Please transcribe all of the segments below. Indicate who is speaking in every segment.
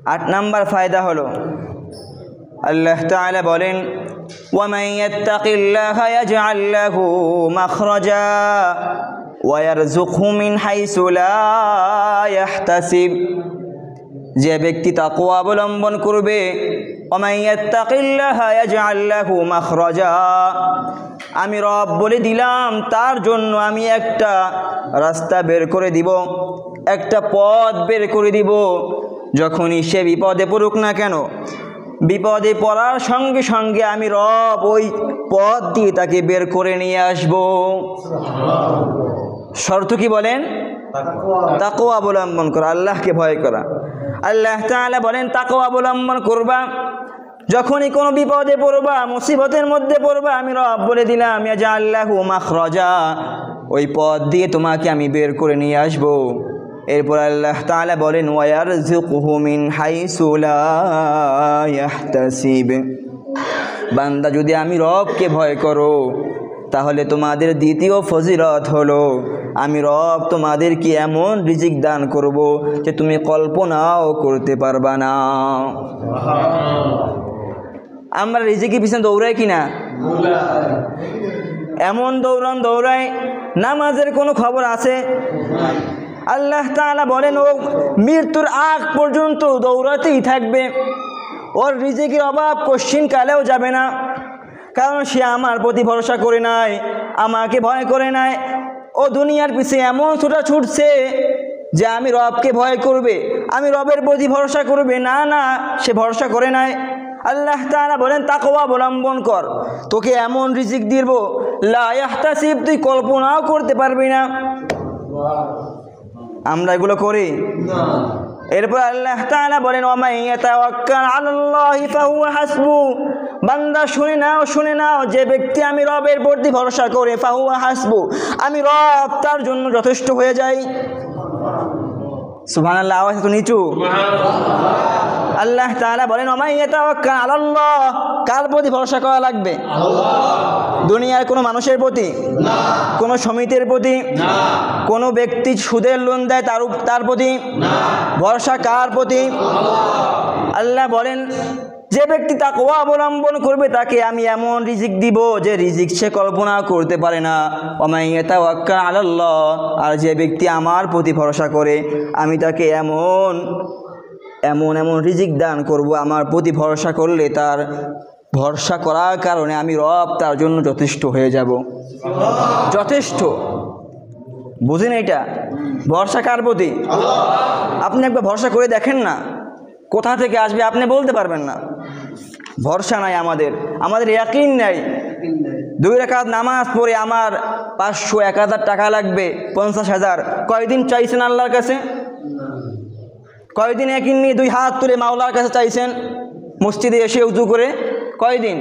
Speaker 1: 8 নম্বর ফায়দা হলো আল্লাহ তাআলা বলেন ওয়ামান ইয়াত্তাকিল্লাহা ইয়াজআল লাহু মাখরাজা ওয়া ইয়ারযুকহু মিন হাইসু লা ইয়াহতাসিব। যে ব্যক্তি তাকওয়া অবলম্বন করবে, ওয়ামান ইয়াত্তাকিল্লাহা ইয়াজআল লাহু মাখরাজা, আমি রব বলে দিলাম তার জন্য আমি একটা রাস্তা বের করে দিব, একটা পথ বের করে দিব। যখনই সে বিপদে পড়ুক না কেন, বিপদে পড়ার সঙ্গে সঙ্গে আমি রব ওই পথ দিয়ে তাকে বের করে নিয়ে আসব। শর্ত কি বলেন? তাকওয়া অবলম্বন করা, আল্লাহকে ভয় করা। আল্লাহ তাআলা বলেন তাকওয়া অবলম্বন করবা, যখনই কোনো বিপদে পড়বা, মুসিবতের মধ্যে পড়বা, আমি রব বলে দিলাম ইয়াজআল লাহু মাখরাজা, ওই পথ দিয়ে তোমাকে আমি বের করে নিয়ে আসব। এরপর আল্লাহ তাআলা বলেন ওয়া ইয়ারযুকহু মিন হাইসু লা ইয়াহতাসিব। বান্দা যদি আমি রবকে ভয় করো, তাহলে তোমাদের দ্বিতীয় ফজিলত হলো আমি রব তোমাদেরকে এমন রিজিক দান করব যে তুমি কল্পনাও করতে পারবা না। আমরা রিজিকের পিছনে দৌড়াই কিনা? এমন দৌড়াই, নামাজের কোনো খবর আছে? আল্লাহ তাআলা বলেন ও মৃত্যুর আগ পর্যন্ত দৌড়াতেই থাকবে, ওর রিজিকের অভাব কোশ্চিন কালেও যাবে না, কারণ সে আমার প্রতি ভরসা করে নাই, আমাকে ভয় করে নাই। ও দুনিয়ার পিছে এমন ছোটা ছুটছে যে আমি রবকে ভয় করবে, আমি রবের প্রতি ভরসা করবে, না সে ভরসা করে নাই। আল্লাহ তাআলা বলেন তাকওয়া অবলম্বন কর, তোকে এমন রিজিক দিব লা ইয়াহতাসিব, তুই কল্পনাও করতে পারবি না। আমরা এগুলো করি না। এরপর আল্লাহ তাআলা বলেন ওয়া ইয়াতাওয়াক্কাল আলাল্লাহি ফাহুয়া হাসবু। বান্দা শুনে নাও, যে ব্যক্তি আমি রবের প্রতি ভরসা করে ফাহুয়া হাসবু, আমি রব তার জন্য যথেষ্ট হয়ে যাই। সুবহানাল্লাহ, আওয়াজ তো নিচু। আল্লাহ তাআলা বলেন ওয়া ইয়াতাওয়াক্কাল আলাল্লাহ, কার প্রতি ভরসা করা লাগবে? দুনিয়ার কোনো মানুষের প্রতি না, কোনো সমিতির প্রতি না, কোনো ব্যক্তি সুদের লোন দেয় তার প্রতি না, ভরসা কার প্রতি? আল্লাহ বলেন যে ব্যক্তি তাকওয়া অবলম্বন করবে তাকে আমি এমন রিজিক দিব যে রিজিক সে কল্পনা করতে পারে না। ওয়া ইয়াতাওয়াক্কাল আলাল্লাহ, আর যে ব্যক্তি আমার প্রতি ভরসা করে আমি তাকে এমন রিজিক দান করব, আমার প্রতি ভরসা করলে তার ভরসা করার কারণে আমি রব তার জন্য যথেষ্ট হয়ে যাব। যথেষ্ট, বুঝেন এটা? ভরসা কার প্রতি? আপনি একবার ভরসা করে দেখেন না, কোথা থেকে আসবে আপনি বলতে পারবেন না। ভরসা নাই আমাদের ইয়াকিন নাই। 2 রাকাত নামাজ পড়ে আমার 500 1000 টাকা লাগবে, 50,000, কয়দিন চাইছেন আল্লাহর কাছে? কয়দিন ইয়াকিন নিয়ে 2 হাত তুলে মাওলার কাছে চাইছেন মসজিদে এসে উযু করে? কয়দিন?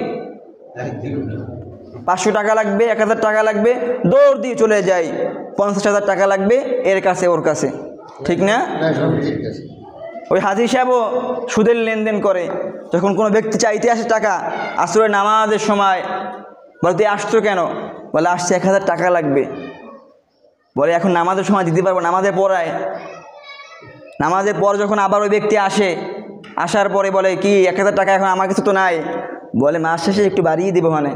Speaker 1: 500 টাকা লাগবে, 1000 টাকা লাগবে, দৌড় দিয়ে চলে যাই, 50,000 টাকা লাগবে এর কাছে ওর কাছে, ঠিক না? ওই হাজী সাহেবও সুদের লেনদেন করে। যখন কোনো ব্যক্তি চাইতে আসে টাকা, আসরে নামাজের সময় বলতে আসছো কেন? বলে আসছে 1000 টাকা লাগবে। বলে এখন নামাজের সময় দিতে পারবো, নামাজে পড়ায়। নামাজের পর যখন আবার ওই ব্যক্তি আসার পরে বলে কি 1000 টাকা এখন আমার কাছে তো নাই। বলে মাস শেষে একটু বাড়িয়ে দিব মানে।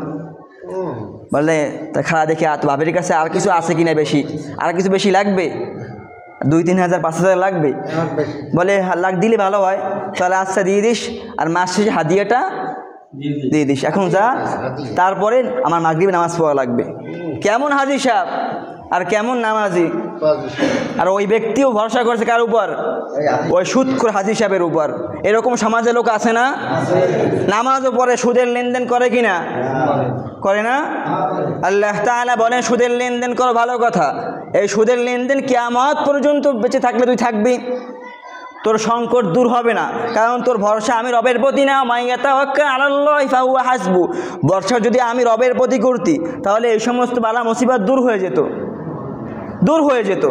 Speaker 1: বলে তা খারাপ দেখে বাপের কাছে আর কিছু আছে কিনা, আর কিছু বেশি লাগবে, 2-3 হাজার 5 হাজার লাগবে। বলে দিলে ভালো হয়, তাহলে আচ্ছা দিয়ে দিস, আর মাস শেষে হাদিয়াটা দিয়ে দিস, এখন যা, তারপরে আমার মাগরিবে নামাজ পড়া লাগবে। কেমন হাজী সাহেব আর কেমন নামাজি! আর ওই ব্যক্তিও ভরসা করছে কার উপর? ওই সুদখোর হাজী সাহেবের উপর। এরকম সমাজে লোক আছে না? নামাজও পড়ে, সুদের লেনদেন করে কিনা? করে না? আল্লাহ তাআলা বলেন সুদের লেনদেন করো, ভালো কথা। এই সুদের লেনদেন কিয়ামত পর্যন্ত বেঁচে থাকলে তুই থাকবি, তোর সংকট দূর হবে না, কারণ তোর ভরসা আমি রবের প্রতি না। ওয়া ইয়াতাওয়াক্কাল আলাল্লাহি ফাহুয়া হাসবু, ভরসা যদি আমি রবের প্রতি করতি তাহলে এই সমস্ত বালা মুসিবত দূর হয়ে যেত।